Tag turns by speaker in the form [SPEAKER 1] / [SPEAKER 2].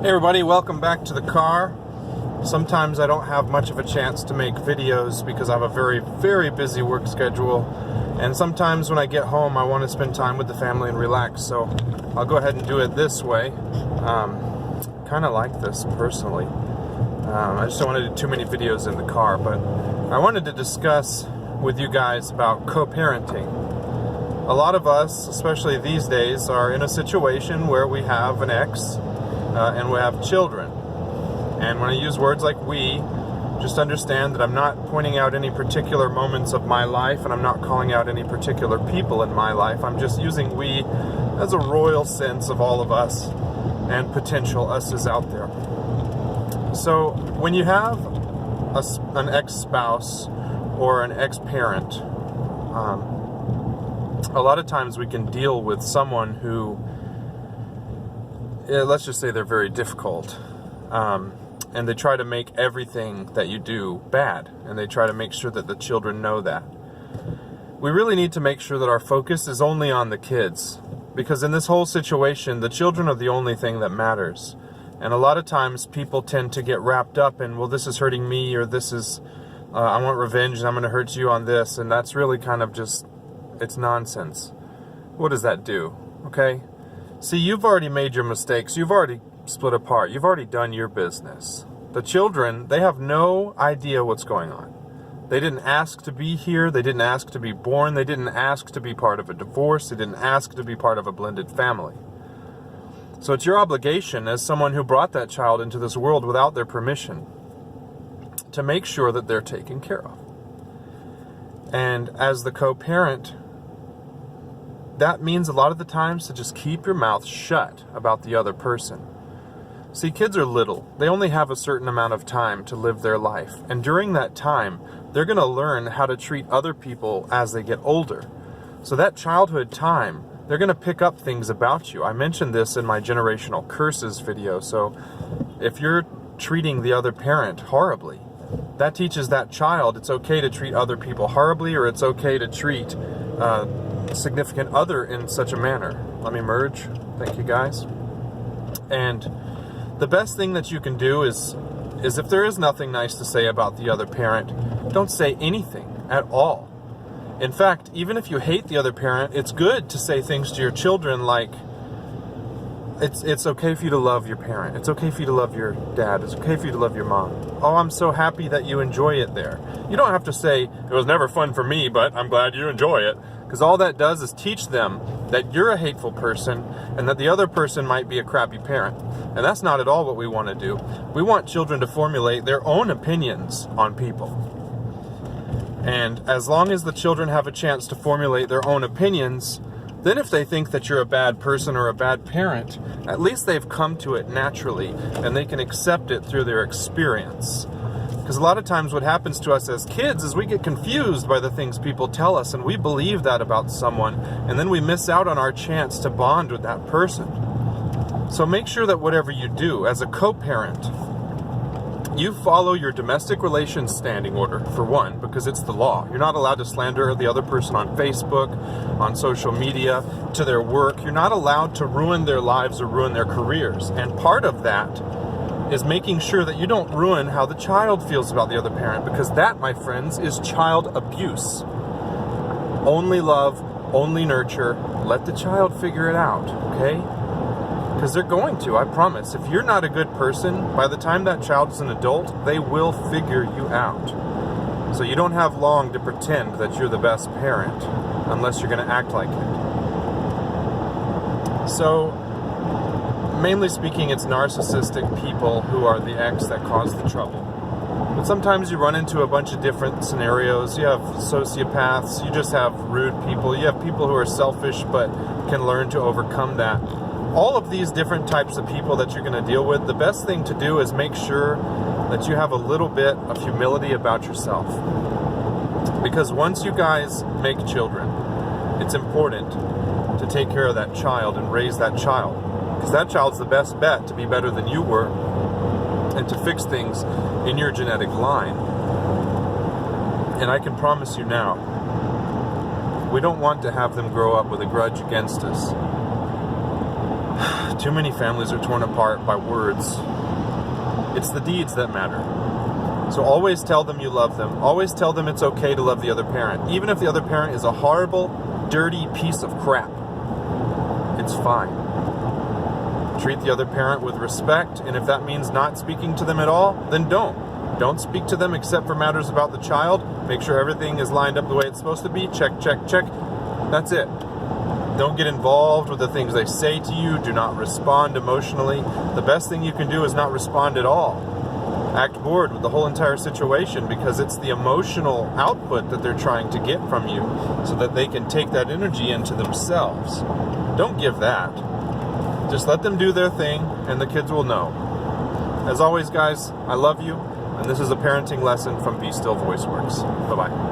[SPEAKER 1] Hey everybody, welcome back to the car. Sometimes I don't have much of a chance to make videos because I have a very busy work schedule, and sometimes when I get home I want to spend time with the family and relax, so I'll go ahead and do it this way. Kind of like this personally. I just don't want to do too many videos in the car, but I wanted to discuss with you guys about co-parenting. A lot of us, especially these days, are in a situation where we have an ex and we have children. And when I use words like we, just understand that I'm not pointing out any particular moments of my life, and I'm not calling out any particular people in my life. I'm just using we as a royal sense of all of us and potential us's out there. So when you have an ex-spouse or an ex-parent, a lot of times we can deal with someone who, let's just say they're very difficult, and they try to make everything that you do bad, and they try to make sure that the children know that. We really need to make sure that our focus is only on the kids, because in this whole situation, the children are the only thing that matters. And a lot of times people tend to get wrapped up in, well, this is hurting me, or this is, I want revenge and I'm going to hurt you on this, and that's really kind of just, it's nonsense. What does that do? Okay? See, you've already made your mistakes. You've already split apart. You've already done your business. The children, they have no idea what's going on. They didn't ask to be here. They didn't ask to be born. They didn't ask to be part of a divorce. They didn't ask to be part of a blended family. So it's your obligation as someone who brought that child into this world without their permission to make sure that they're taken care of. And as the co-parent, that means a lot of the times to just keep your mouth shut about the other person. See, kids are little. They only have a certain amount of time to live their life. And during that time, they're going to learn how to treat other people as they get older. So that childhood time, they're going to pick up things about you. I mentioned this in my generational curses video. So if you're treating the other parent horribly, that teaches that child it's okay to treat other people horribly, or it's okay to treat significant other in such a manner. Let me merge. Thank you, guys. And the best thing that you can do is if there is nothing nice to say about the other parent, don't say anything at all. In fact, even if you hate the other parent, it's good to say things to your children like, it's okay for you to love your parent. It's okay for you to love your dad. It's okay for you to love your mom. Oh, I'm so happy that you enjoy it there. You don't have to say, it was never fun for me, but I'm glad you enjoy it. Because all that does is teach them that you're a hateful person and that the other person might be a crappy parent. And that's not at all what we want to do. We want children to formulate their own opinions on people. And as long as the children have a chance to formulate their own opinions, then if they think that you're a bad person or a bad parent, at least they've come to it naturally and they can accept it through their experience. Because a lot of times what happens to us as kids is we get confused by the things people tell us, and we believe that about someone, and then we miss out on our chance to bond with that person. So make sure that whatever you do as a co-parent, you follow your domestic relations standing order, for one, because it's the law. You're not allowed to slander the other person on Facebook, on social media, to their work. You're not allowed to ruin their lives or ruin their careers. And part of that is making sure that you don't ruin how the child feels about the other parent, because that, my friends, is child abuse. Only love, only nurture. Let the child figure it out, okay? Because they're going to, I promise. If you're not a good person, by the time that child is an adult, they will figure you out. So you don't have long to pretend that you're the best parent, unless you're going to act like it. So, mainly speaking, it's narcissistic people who are the ex that cause the trouble. But sometimes you run into a bunch of different scenarios. You have sociopaths, you just have rude people, you have people who are selfish but can learn to overcome that. All of these different types of people that you're going to deal with, the best thing to do is make sure that you have a little bit of humility about yourself. Because once you guys make children, it's important to take care of that child and raise that child. Because that child's the best bet to be better than you were and to fix things in your genetic line. And I can promise you now, we don't want to have them grow up with a grudge against us. too many families are torn apart by words. It's the deeds that matter. So always tell them you love them. Always tell them it's okay to love the other parent. Even if the other parent is a horrible, dirty piece of crap. It's fine. Treat the other parent with respect, and if that means not speaking to them at all, then don't. Don't speak to them except for matters about the child. Make sure everything is lined up the way it's supposed to be. Check, check, check. That's it. Don't get involved with the things they say to you. Do not respond emotionally. The best thing you can do is not respond at all. Act bored with the whole entire situation, because it's the emotional output that they're trying to get from you so that they can take that energy into themselves. Don't give that. Just let them do their thing, and the kids will know. As always, guys, I love you, and this is a parenting lesson from Be Still Voice Works. Bye-bye.